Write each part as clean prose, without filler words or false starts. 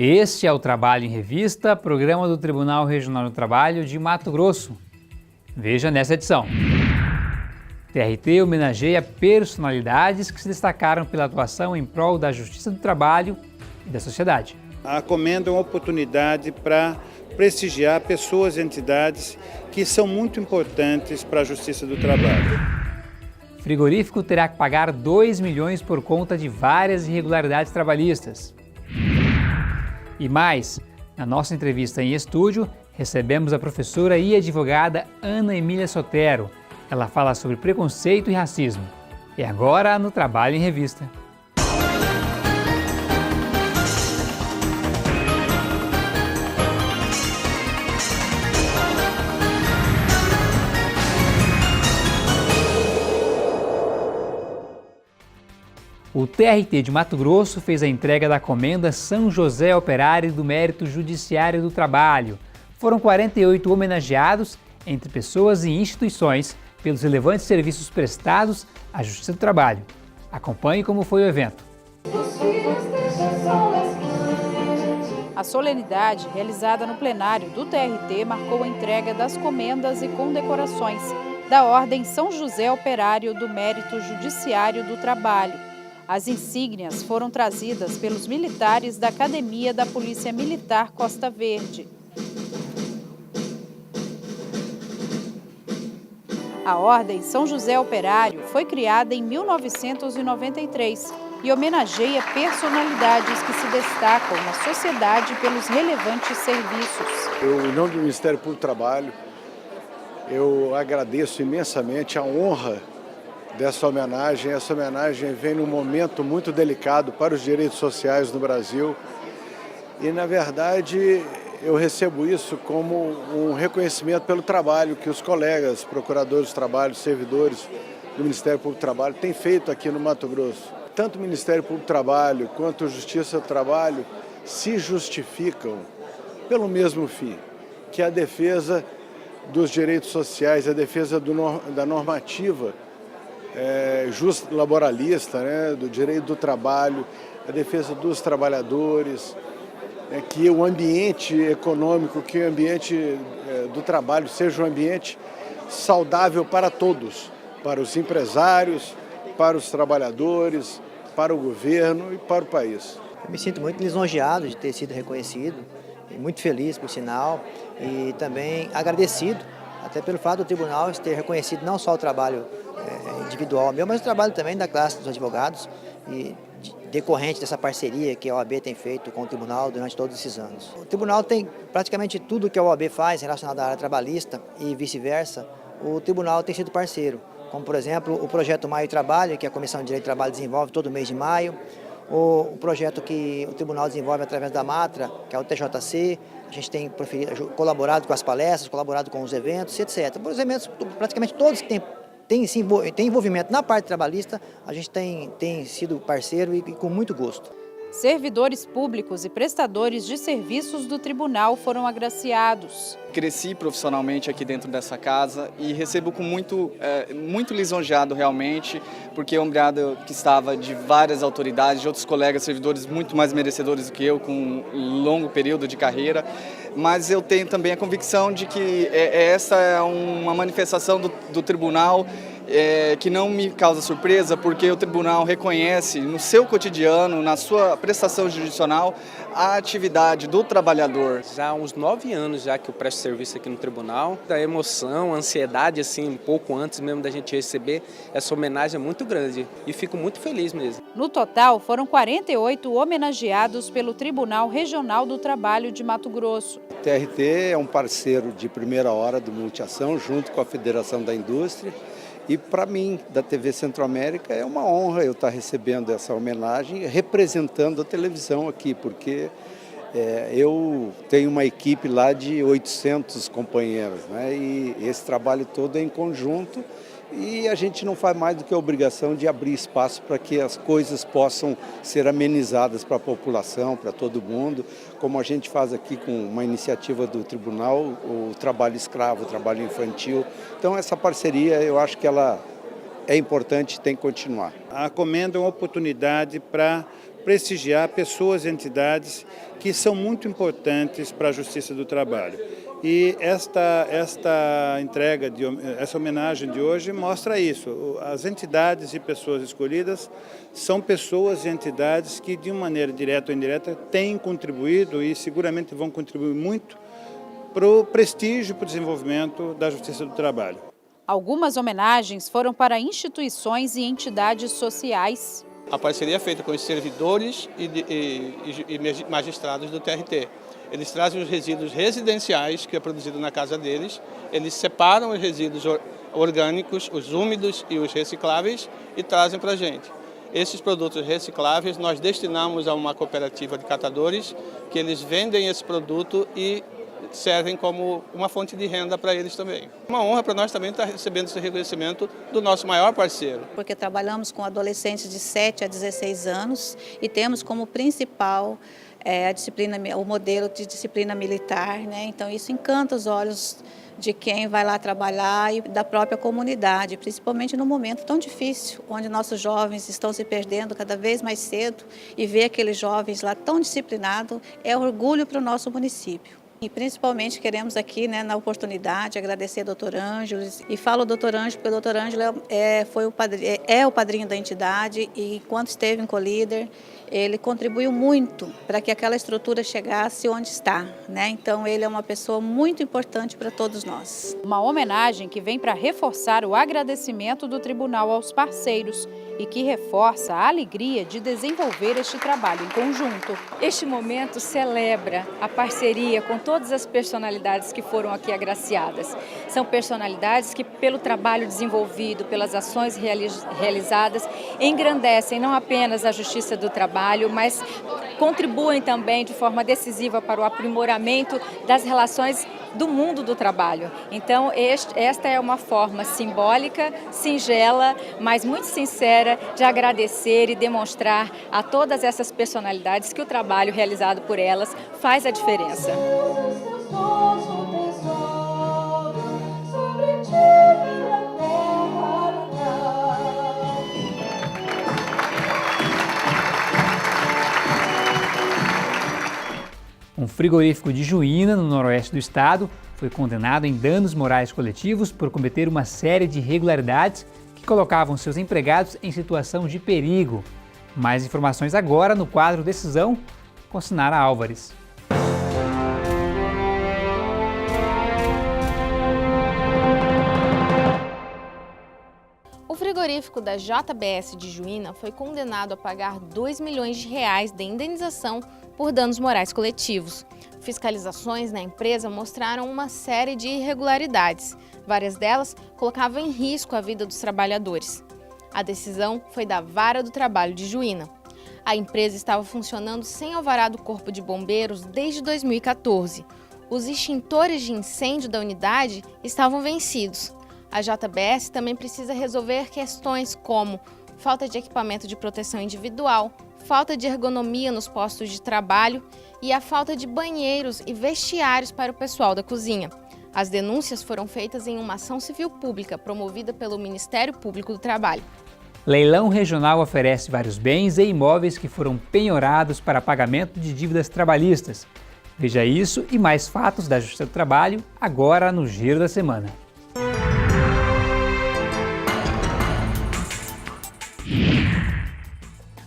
Este é o Trabalho em Revista, programa do Tribunal Regional do Trabalho de Mato Grosso. Veja nessa edição. TRT homenageia personalidades que se destacaram pela atuação em prol da justiça do trabalho e da sociedade. A Comenda é uma oportunidade para prestigiar pessoas e entidades que são muito importantes para a justiça do trabalho. Frigorífico terá que pagar 2 milhões por conta de várias irregularidades trabalhistas. E mais, na nossa entrevista em estúdio, recebemos a professora e advogada Ana Emília Sotero. Ela fala sobre preconceito e racismo. E agora no Trabalho em Revista. O TRT de Mato Grosso fez a entrega da Comenda São José Operário do Mérito Judiciário do Trabalho. Foram 48 homenageados, entre pessoas e instituições, pelos relevantes serviços prestados à Justiça do Trabalho. Acompanhe como foi o evento. A solenidade, realizada no plenário do TRT, marcou a entrega das comendas e condecorações da Ordem São José Operário do Mérito Judiciário do Trabalho. As insígnias foram trazidas pelos militares da Academia da Polícia Militar Costa Verde. A Ordem São José Operário foi criada em 1993 e homenageia personalidades que se destacam na sociedade pelos relevantes serviços. Em nome do Ministério Público do Trabalho, eu agradeço imensamente a honra dessa homenagem. Essa homenagem vem num momento muito delicado para os direitos sociais no Brasil e, na verdade, eu recebo isso como um reconhecimento pelo trabalho que os colegas, procuradores do trabalho, servidores do Ministério Público do Trabalho têm feito aqui no Mato Grosso. Tanto o Ministério Público do Trabalho quanto a Justiça do Trabalho se justificam pelo mesmo fim, que é a defesa dos direitos sociais, a defesa da normativa justa laboralista, né, do direito do trabalho, a defesa dos trabalhadores, que o ambiente econômico, que o ambiente do trabalho seja um ambiente saudável para todos, para os empresários, para os trabalhadores, para o governo e para o país. Eu me sinto muito lisonjeado de ter sido reconhecido, e muito feliz, por sinal, e também agradecido, até pelo fato do tribunal ter reconhecido não só o trabalho individual meu, mas o trabalho também da classe dos advogados e decorrente dessa parceria que a OAB tem feito com o tribunal durante todos esses anos. O tribunal tem praticamente tudo que a OAB faz relacionado à área trabalhista e vice-versa, o tribunal tem sido parceiro, como por exemplo o projeto Maio Trabalho, que a Comissão de Direito do Trabalho desenvolve todo mês de maio, o projeto que o tribunal desenvolve através da Matra, que é o TJC, a gente tem colaborado com as palestras, colaborado com os eventos, etc. Os eventos, praticamente todos que tem envolvimento na parte trabalhista, a gente tem sido parceiro e com muito gosto. Servidores públicos e prestadores de serviços do tribunal foram agraciados. Cresci profissionalmente aqui dentro dessa casa e recebo com muito lisonjeado realmente, porque é um obrigado que estava de várias autoridades, de outros colegas servidores muito mais merecedores do que eu, com um longo período de carreira. Mas eu tenho também a convicção de que essa é uma manifestação do tribunal que não me causa surpresa, porque o tribunal reconhece no seu cotidiano, na sua prestação jurisdicional, a atividade do trabalhador. Já há uns 9 anos já que eu presto serviço aqui no tribunal, a emoção, a ansiedade, assim, um pouco antes mesmo da gente receber essa homenagem é muito grande e fico muito feliz mesmo. No total, foram 48 homenageados pelo Tribunal Regional do Trabalho de Mato Grosso. O TRT é um parceiro de primeira hora do Multiação, junto com a Federação da Indústria. E para mim, da TV Centro-América, é uma honra eu estar recebendo essa homenagem, representando a televisão aqui, porque eu tenho uma equipe lá de 800 companheiros, né? E esse trabalho todo é em conjunto e a gente não faz mais do que a obrigação de abrir espaço para que as coisas possam ser amenizadas para a população, para todo mundo, como a gente faz aqui com uma iniciativa do tribunal, o trabalho escravo, o trabalho infantil. Então essa parceria, eu acho que ela é importante e tem que continuar. A Comenda é uma oportunidade para prestigiar pessoas e entidades que são muito importantes para a Justiça do Trabalho. E esta entrega, essa homenagem de hoje mostra isso. As entidades e pessoas escolhidas são pessoas e entidades que, de uma maneira direta ou indireta, têm contribuído e seguramente vão contribuir muito para o prestígio e para o desenvolvimento da Justiça do Trabalho. Algumas homenagens foram para instituições e entidades sociais. A parceria é feita com os servidores e magistrados do TRT. Eles trazem os resíduos residenciais, que é produzido na casa deles, eles separam os resíduos orgânicos, os úmidos e os recicláveis e trazem para a gente. Esses produtos recicláveis nós destinamos a uma cooperativa de catadores, que eles vendem esse produto e servem como uma fonte de renda para eles também. Uma honra para nós também estar recebendo esse reconhecimento do nosso maior parceiro. Porque trabalhamos com adolescentes de 7 a 16 anos e temos como principal o modelo de disciplina militar, né? Então isso encanta os olhos de quem vai lá trabalhar e da própria comunidade, principalmente no momento tão difícil, onde nossos jovens estão se perdendo cada vez mais cedo, e ver aqueles jovens lá tão disciplinados é orgulho para o nosso município. E principalmente queremos aqui, né, na oportunidade, agradecer ao Dr. Ângelo, e falo Dr. Ângelo porque o Dr. Ângelo é o padrinho da entidade, e enquanto esteve em Colíder, ele contribuiu muito para que aquela estrutura chegasse onde está, né? Então ele é uma pessoa muito importante para todos nós. Uma homenagem que vem para reforçar o agradecimento do tribunal aos parceiros e que reforça a alegria de desenvolver este trabalho em conjunto. Este momento celebra a parceria com todas as personalidades que foram aqui agraciadas. São personalidades que, pelo trabalho desenvolvido, pelas ações realizadas, engrandecem não apenas a Justiça do Trabalho, mas contribuem também de forma decisiva para o aprimoramento das relações do mundo do trabalho. Então, esta é uma forma simbólica, singela, mas muito sincera de agradecer e demonstrar a todas essas personalidades que o trabalho realizado por elas faz a diferença. Um frigorífico de Juína, no noroeste do estado, foi condenado em danos morais coletivos por cometer uma série de irregularidades que colocavam seus empregados em situação de perigo. Mais informações agora no quadro Decisão, com Sinara Álvares. O frigorífico da JBS de Juína foi condenado a pagar R$ 2 milhões de indenização por danos morais coletivos. Fiscalizações na empresa mostraram uma série de irregularidades. Várias delas colocavam em risco a vida dos trabalhadores. A decisão foi da Vara do Trabalho de Juína. A empresa estava funcionando sem alvará do Corpo de Bombeiros desde 2014. Os extintores de incêndio da unidade estavam vencidos. A JBS também precisa resolver questões como falta de equipamento de proteção individual, falta de ergonomia nos postos de trabalho e a falta de banheiros e vestiários para o pessoal da cozinha. As denúncias foram feitas em uma ação civil pública promovida pelo Ministério Público do Trabalho. Leilão regional oferece vários bens e imóveis que foram penhorados para pagamento de dívidas trabalhistas. Veja isso e mais fatos da Justiça do Trabalho agora no Giro da Semana.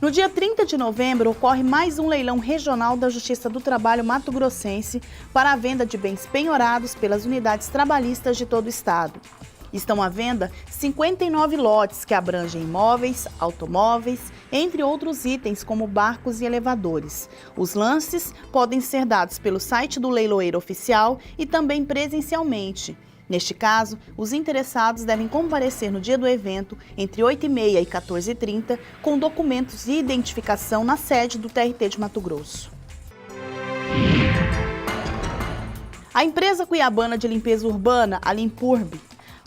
No dia 30 de novembro, ocorre mais um leilão regional da Justiça do Trabalho mato-grossense para a venda de bens penhorados pelas unidades trabalhistas de todo o estado. Estão à venda 59 lotes que abrangem imóveis, automóveis, entre outros itens como barcos e elevadores. Os lances podem ser dados pelo site do leiloeiro oficial e também presencialmente. Neste caso, os interessados devem comparecer no dia do evento, entre 8h30 e 14h30, com documentos de identificação na sede do TRT de Mato Grosso. A empresa cuiabana de limpeza urbana, a Limpurb,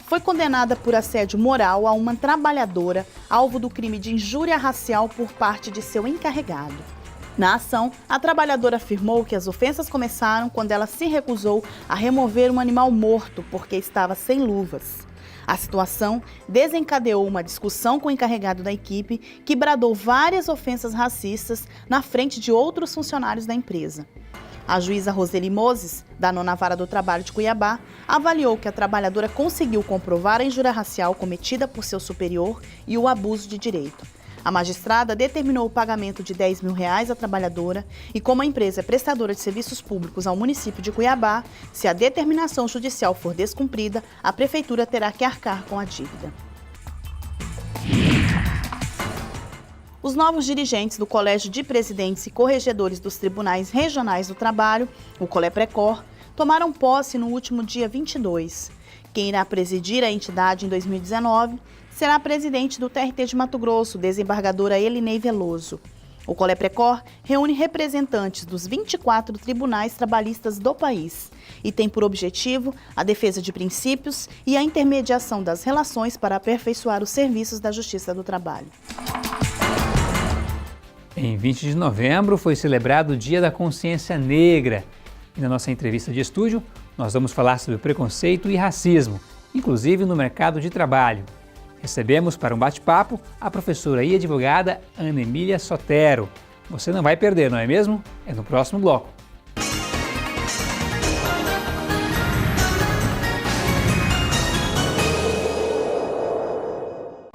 foi condenada por assédio moral a uma trabalhadora alvo do crime de injúria racial por parte de seu encarregado. Na ação, a trabalhadora afirmou que as ofensas começaram quando ela se recusou a remover um animal morto porque estava sem luvas. A situação desencadeou uma discussão com o encarregado da equipe, que bradou várias ofensas racistas na frente de outros funcionários da empresa. A juíza Roseli Moses, da 9ª Vara do Trabalho de Cuiabá, avaliou que a trabalhadora conseguiu comprovar a injúria racial cometida por seu superior e o abuso de direito. A magistrada determinou o pagamento de R$10 mil à trabalhadora e, como a empresa é prestadora de serviços públicos ao município de Cuiabá, se a determinação judicial for descumprida, a prefeitura terá que arcar com a dívida. Os novos dirigentes do Colégio de Presidentes e Corregedores dos Tribunais Regionais do Trabalho, o Coleprecor, tomaram posse no último dia 22. Quem irá presidir a entidade em 2019 será a presidente do TRT de Mato Grosso, desembargadora Elinei Veloso. O Coleprecor reúne representantes dos 24 tribunais trabalhistas do país e tem por objetivo a defesa de princípios e a intermediação das relações para aperfeiçoar os serviços da Justiça do Trabalho. Em 20 de novembro foi celebrado o Dia da Consciência Negra. E na nossa entrevista de estúdio, nós vamos falar sobre preconceito e racismo, inclusive no mercado de trabalho. Recebemos para um bate-papo a professora e advogada Ana Emília Sotero. Você não vai perder, não é mesmo? É no próximo bloco.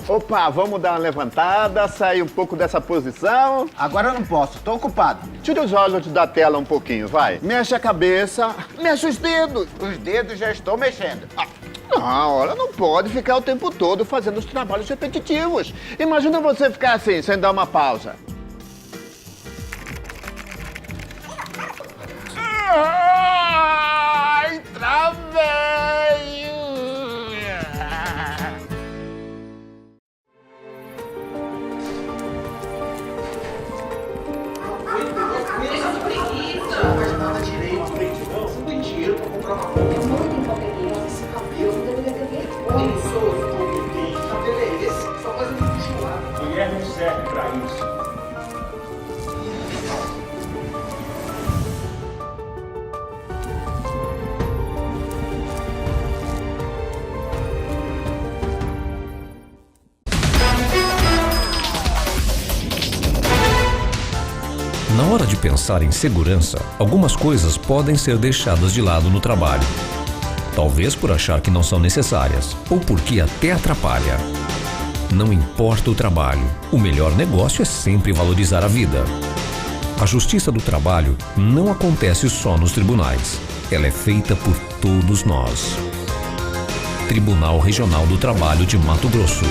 Opa, vamos dar uma levantada, sair um pouco dessa posição. Agora eu não posso, tô ocupado. Tira os olhos da tela um pouquinho, vai. Mexe a cabeça, mexe os dedos. Os dedos já estou mexendo. Não, olha, não pode ficar o tempo todo fazendo os trabalhos repetitivos. Imagina você ficar assim, sem dar uma pausa. Ai, travei! Mulher não serve pra isso. Na hora de pensar em segurança, algumas coisas podem ser deixadas de lado no trabalho. Talvez por achar que não são necessárias, ou porque até atrapalha. Não importa o trabalho, o melhor negócio é sempre valorizar a vida. A Justiça do Trabalho não acontece só nos tribunais. Ela é feita por todos nós. Tribunal Regional do Trabalho de Mato Grosso.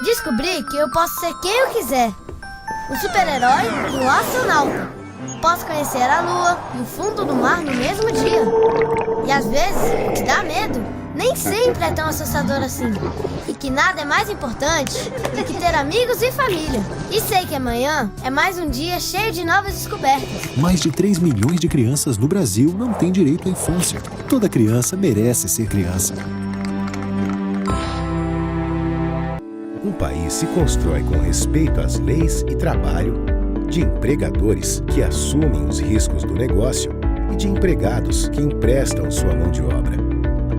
Descobri que eu posso ser quem eu quiser. Um super-herói e um astronauta. posso conhecer a lua e o fundo do mar no mesmo dia. E às vezes, o que dá medo nem sempre é tão assustador assim. E que nada é mais importante do que ter amigos e família. E sei que amanhã é mais um dia cheio de novas descobertas. Mais de 3 milhões de crianças no Brasil não têm direito à infância. Toda criança merece ser criança. Um país se constrói com respeito às leis e trabalho, de empregadores que assumem os riscos do negócio e de empregados que emprestam sua mão de obra.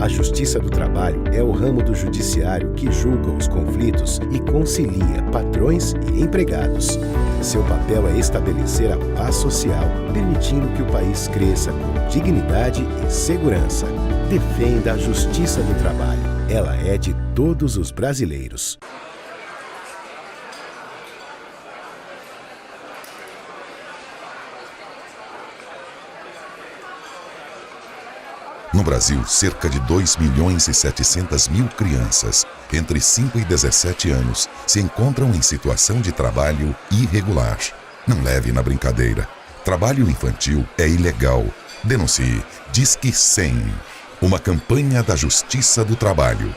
A Justiça do Trabalho é o ramo do judiciário que julga os conflitos e concilia patrões e empregados. Seu papel é estabelecer a paz social, permitindo que o país cresça com dignidade e segurança. Defenda a Justiça do Trabalho. Ela é de todos os brasileiros. No Brasil, cerca de 2.700.000 crianças, entre 5 e 17 anos, se encontram em situação de trabalho irregular. Não leve na brincadeira. Trabalho infantil é ilegal. Denuncie. Disque 100. Uma campanha da Justiça do Trabalho.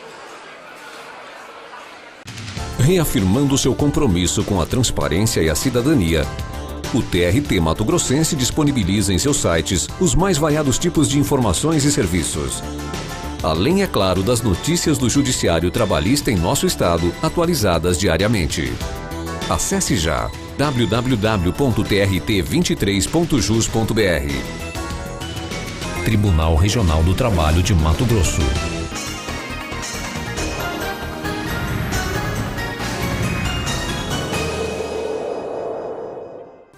Reafirmando seu compromisso com a transparência e a cidadania, o TRT Mato Grossense disponibiliza em seus sites os mais variados tipos de informações e serviços. Além, é claro, das notícias do Judiciário Trabalhista em nosso estado, atualizadas diariamente. Acesse já www.trt23.jus.br. Tribunal Regional do Trabalho de Mato Grosso.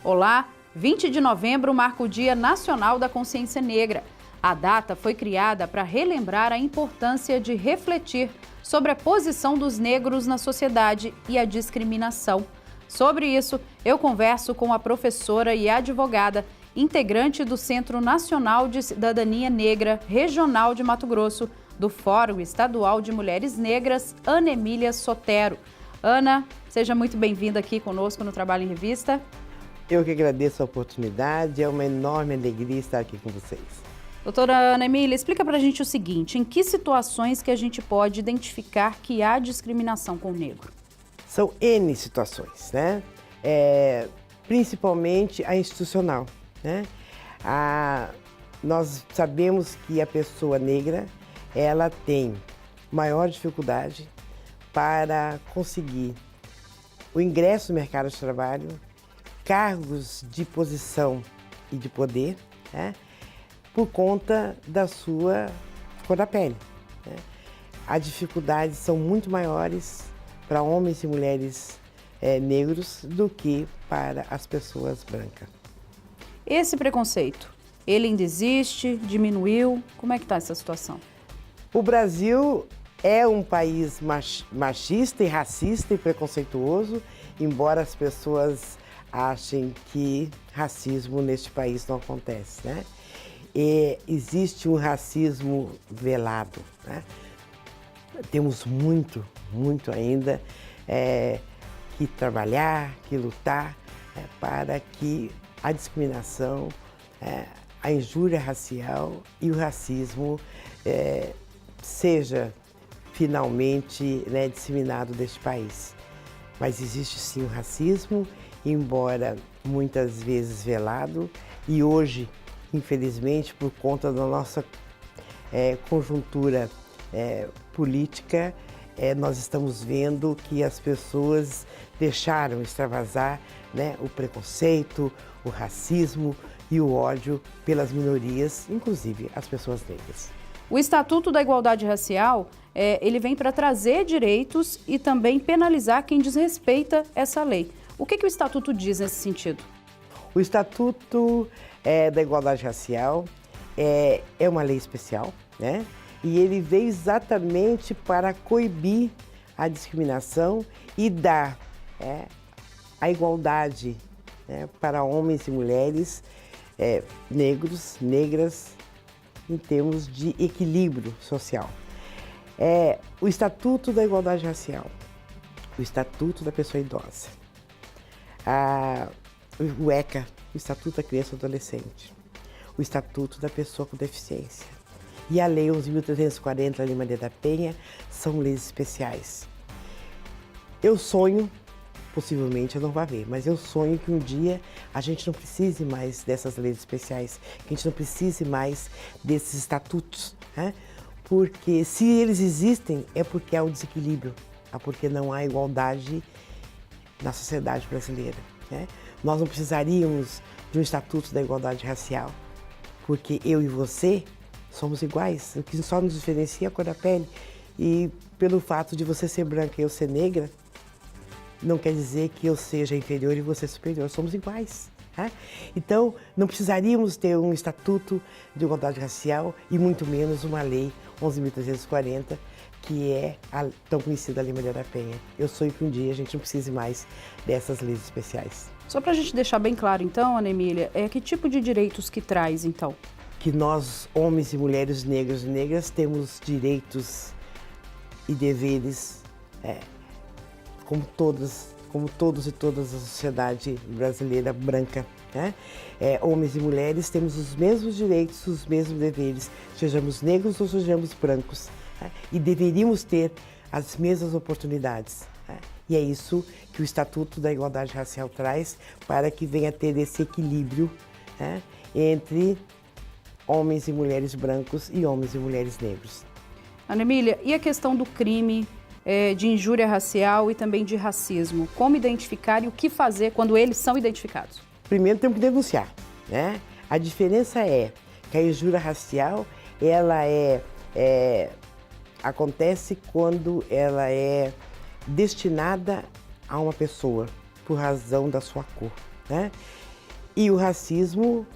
Olá, 20 de novembro marca o Dia Nacional da Consciência Negra. A data foi criada para relembrar a importância de refletir sobre a posição dos negros na sociedade e a discriminação. Sobre isso, eu converso com a professora e advogada, integrante do Centro Nacional de Cidadania Negra Regional de Mato Grosso, do Fórum Estadual de Mulheres Negras, Ana Emília Sotero. Ana, seja muito bem-vinda aqui conosco no Trabalho em Revista. Eu que agradeço a oportunidade, é uma enorme alegria estar aqui com vocês. Doutora Ana Emília, explica pra gente o seguinte, em que situações que a gente pode identificar que há discriminação com o negro? São N situações, né? Principalmente a institucional, né? Nós sabemos que a pessoa negra, ela tem maior dificuldade para conseguir o ingresso no mercado de trabalho, cargos de posição e de poder, né, por conta da sua cor da pele. Né? As dificuldades são muito maiores para homens e mulheres negros do que para as pessoas brancas. Esse preconceito, ele ainda existe, diminuiu? Como é que está essa situação? O Brasil é um país machista e racista e preconceituoso, embora as pessoas achem que racismo neste país não acontece, né? E existe um racismo velado, né? Temos muito ainda que trabalhar, que lutar para que a discriminação, a injúria racial e o racismo seja finalmente, né, disseminado deste país. Mas existe sim o racismo, embora muitas vezes velado, e hoje, infelizmente, por conta da nossa conjuntura política, nós estamos vendo que as pessoas deixaram extravasar, né, o preconceito, o racismo e o ódio pelas minorias, inclusive as pessoas negras. O Estatuto da Igualdade Racial, ele vem para trazer direitos e também penalizar quem desrespeita essa lei. O que o Estatuto diz nesse sentido? O Estatuto da Igualdade Racial é uma lei especial, né? E ele veio exatamente para coibir a discriminação e dar a igualdade, né, para homens e mulheres negros, negras, em termos de equilíbrio social. O Estatuto da Igualdade Racial, o Estatuto da Pessoa Idosa, o ECA, o Estatuto da Criança e do Adolescente, o Estatuto da Pessoa com Deficiência e a Lei 11.340, Lei Maria da Penha, são leis especiais. Eu sonho, possivelmente eu não vou ver, mas eu sonho que um dia a gente não precise mais dessas leis especiais, que a gente não precise mais desses estatutos, né? Porque se eles existem é porque há um desequilíbrio, é porque não há igualdade na sociedade brasileira, né? Nós não precisaríamos de um estatuto da igualdade racial, porque eu e você somos iguais, o que só nos diferencia é a cor da pele. E pelo fato de você ser branca e eu ser negra, não quer dizer que eu seja inferior e você superior, somos iguais. Né? Então, não precisaríamos ter um estatuto de igualdade racial e muito menos uma lei 11.340, que é a tão conhecida Lei Maria da Penha. Eu sonho que um dia a gente não precise mais dessas leis especiais. Só para a gente deixar bem claro, então, Ana Emília, que tipo de direitos que traz, então? Que nós, homens e mulheres negros e negras, temos direitos e deveres como todos e todas a sociedade brasileira branca. Né? Homens e mulheres temos os mesmos direitos, os mesmos deveres, sejamos negros ou sejamos brancos. Né? E deveríamos ter as mesmas oportunidades. Né? E é isso que o Estatuto da Igualdade Racial traz, para que venha ter esse equilíbrio, né, entre homens e mulheres brancos e homens e mulheres negros. Ana Emília, e a questão do crime de injúria racial e também de racismo? Como identificar e o que fazer quando eles são identificados? Primeiro temos que denunciar, né? A diferença é que a injúria racial, ela acontece quando ela é destinada a uma pessoa por razão da sua cor, né? E o racismo,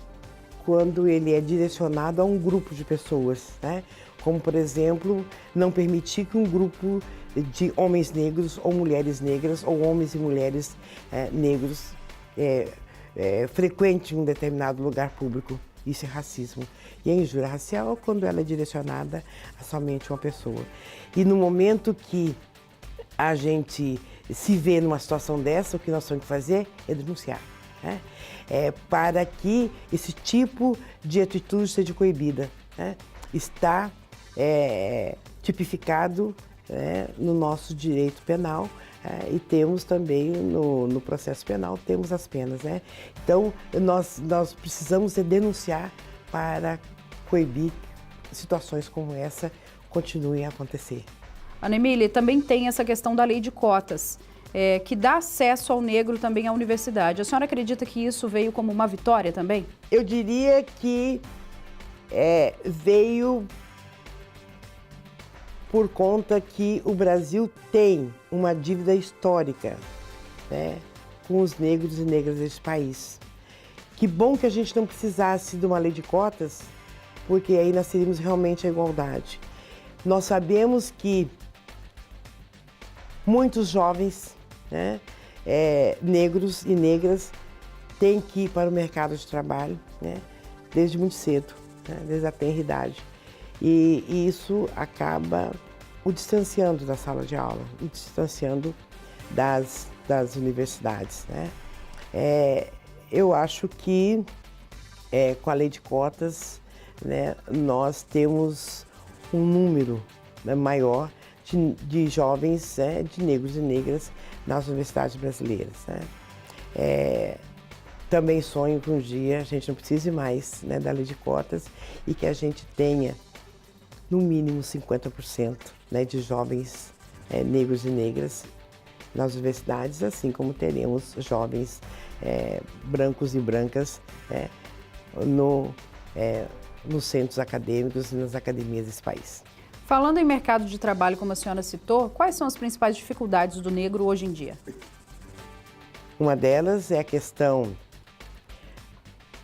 quando ele é direcionado a um grupo de pessoas, né? Como, por exemplo, não permitir que um grupo de homens negros ou mulheres negras ou homens e mulheres negros frequente um determinado lugar público. Isso é racismo. E a injúria racial é quando ela é direcionada a somente uma pessoa. E no momento que a gente se vê numa situação dessa, o que nós temos que fazer é denunciar, né? Para que esse tipo de atitude seja coibida, né? Está tipificado no nosso direito penal e temos também no processo penal, temos as penas, né? Então, nós precisamos denunciar para coibir situações como essa continuem a acontecer. Ana Emília, também tem essa questão da lei de cotas, que dá acesso ao negro também à universidade. A senhora acredita que isso veio como uma vitória também? Eu diria que veio por conta que o Brasil tem uma dívida histórica, né, com os negros e negras desse país. Que bom que a gente não precisasse de uma lei de cotas, porque aí nós teríamos realmente a igualdade. Nós sabemos que muitos jovens, né, negros e negras têm que ir para o mercado de trabalho, né, desde muito cedo, né, desde a tenra idade. E isso acaba o distanciando da sala de aula, o distanciando das universidades, né? Eu acho que com a lei de cotas, né, nós temos um número, né, maior de jovens, de negros e negras nas universidades brasileiras, né? Também sonho que um dia a gente não precise mais, né, da lei de cotas e que a gente tenha no mínimo 50%, né, de jovens negros e negras nas universidades, assim como teremos jovens brancos e brancas nos centros acadêmicos e nas academias desse país. Falando em mercado de trabalho, como a senhora citou, quais são as principais dificuldades do negro hoje em dia? Uma delas é a questão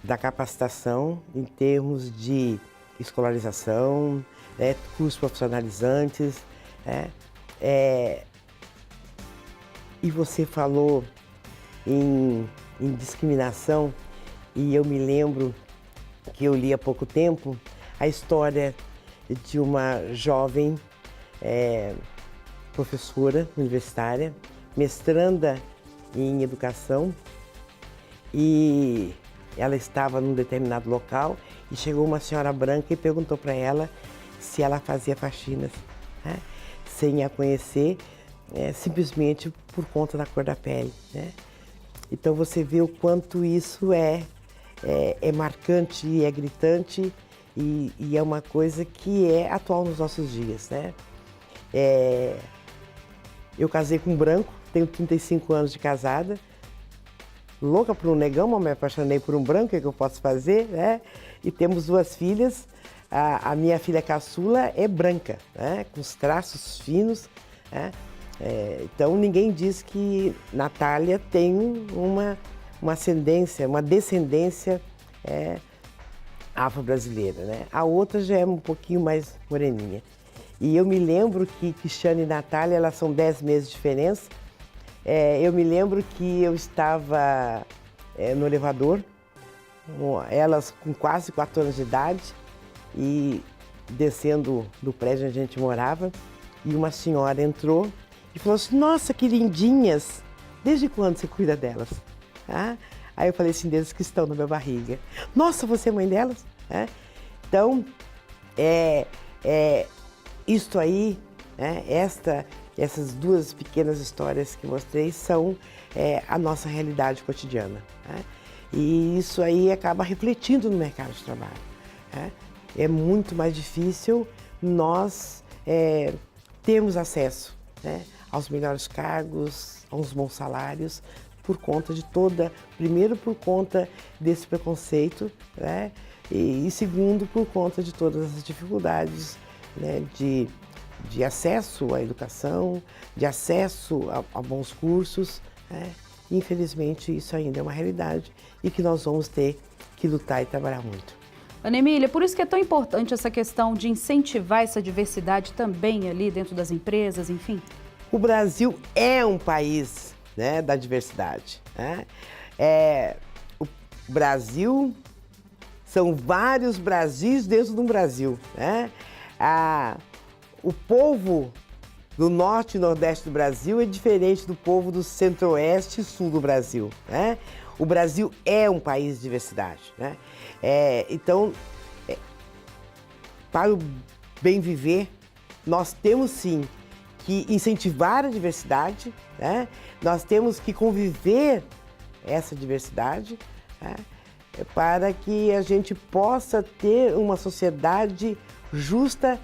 da capacitação em termos de escolarização, cursos profissionalizantes, e você falou em discriminação, e eu me lembro que eu li há pouco tempo a história de uma jovem professora universitária, mestranda em educação, e ela estava num determinado local e chegou uma senhora branca e perguntou para ela se ela fazia faxinas, né? Sem a conhecer, simplesmente por conta da cor da pele, né? Então você vê o quanto isso é marcante e é gritante e é uma coisa que é atual nos nossos dias, né? Eu casei com um branco, tenho 35 anos de casada, louca por um negão, mas me apaixonei por um branco, o que eu posso fazer, né? E temos 2 filhas, a minha filha caçula é branca, né? Com os traços finos, né? Então ninguém diz que Natália tem uma ascendência, uma descendência afro-brasileira, né? A outra já é um pouquinho mais moreninha. E eu me lembro que Cristiane e Natália, elas são 10 meses de diferença. Eu me lembro que eu estava no elevador, elas com quase 4 anos de idade, e descendo do prédio onde a gente morava, e uma senhora entrou e falou assim: nossa, que lindinhas, desde quando você cuida delas? Aí eu falei assim: desde que estão na minha barriga. Nossa, você é mãe delas? Então, isto aí, essas 2 pequenas histórias que mostrei são a nossa realidade cotidiana, né? E isso aí acaba refletindo no mercado de trabalho, né? É muito mais difícil nós termos acesso, né, aos melhores cargos, aos bons salários, por conta de primeiro por conta desse preconceito, né? E segundo por conta de todas as dificuldades, né, de acesso à educação, de acesso a bons cursos, né? Infelizmente isso ainda é uma realidade e que nós vamos ter que lutar e trabalhar muito. Ana Emília, por isso que é tão importante essa questão de incentivar essa diversidade também ali dentro das empresas, enfim? O Brasil é um país, né, da diversidade, né? O Brasil, são vários Brasis dentro de um Brasil, né? O povo do norte e nordeste do Brasil é diferente do povo do centro-oeste e sul do Brasil, né? O Brasil é um país de diversidade, né? Então, para o bem viver, nós temos sim que incentivar a diversidade, né? Nós temos que conviver essa diversidade, né? Para que a gente possa ter uma sociedade justa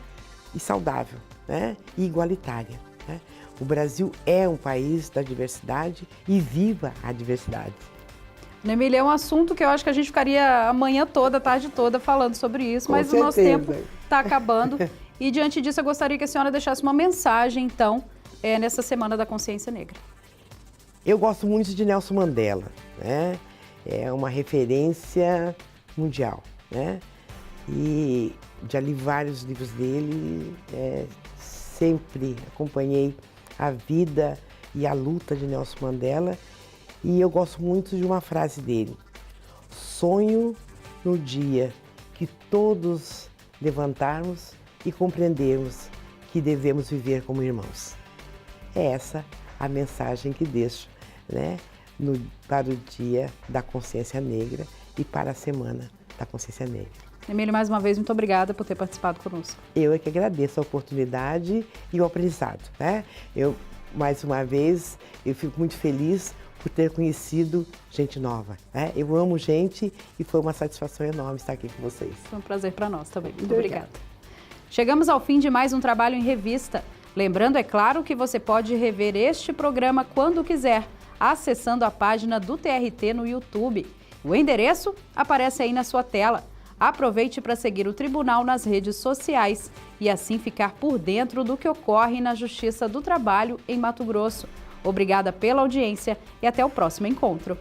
e saudável, né? E igualitária, né? O Brasil é um país da diversidade e viva a diversidade. Ana Emília, é um assunto que eu acho que a gente ficaria a manhã toda, a tarde toda falando sobre isso, mas o nosso tempo está acabando. E diante disso, eu gostaria que a senhora deixasse uma mensagem, então, nessa Semana da Consciência Negra. Eu gosto muito de Nelson Mandela, né? É uma referência mundial, né? E já li vários livros dele, sempre acompanhei a vida e a luta de Nelson Mandela. E eu gosto muito de uma frase dele: sonho no dia que todos levantarmos e compreendermos que devemos viver como irmãos. É essa a mensagem que deixo, né, para o Dia da Consciência Negra e para a Semana da Consciência Negra. Emília, mais uma vez, muito obrigada por ter participado conosco. Eu é que agradeço a oportunidade e o aprendizado, né? Mais uma vez, eu fico muito feliz por ter conhecido gente nova, né? Eu amo gente e foi uma satisfação enorme estar aqui com vocês. Foi um prazer para nós também. Muito obrigada. Chegamos ao fim de mais um Trabalho em Revista. Lembrando, é claro, que você pode rever este programa quando quiser, acessando a página do TRT no YouTube. O endereço aparece aí na sua tela. Aproveite para seguir o Tribunal nas redes sociais e assim ficar por dentro do que ocorre na Justiça do Trabalho em Mato Grosso. Obrigada pela audiência e até o próximo encontro.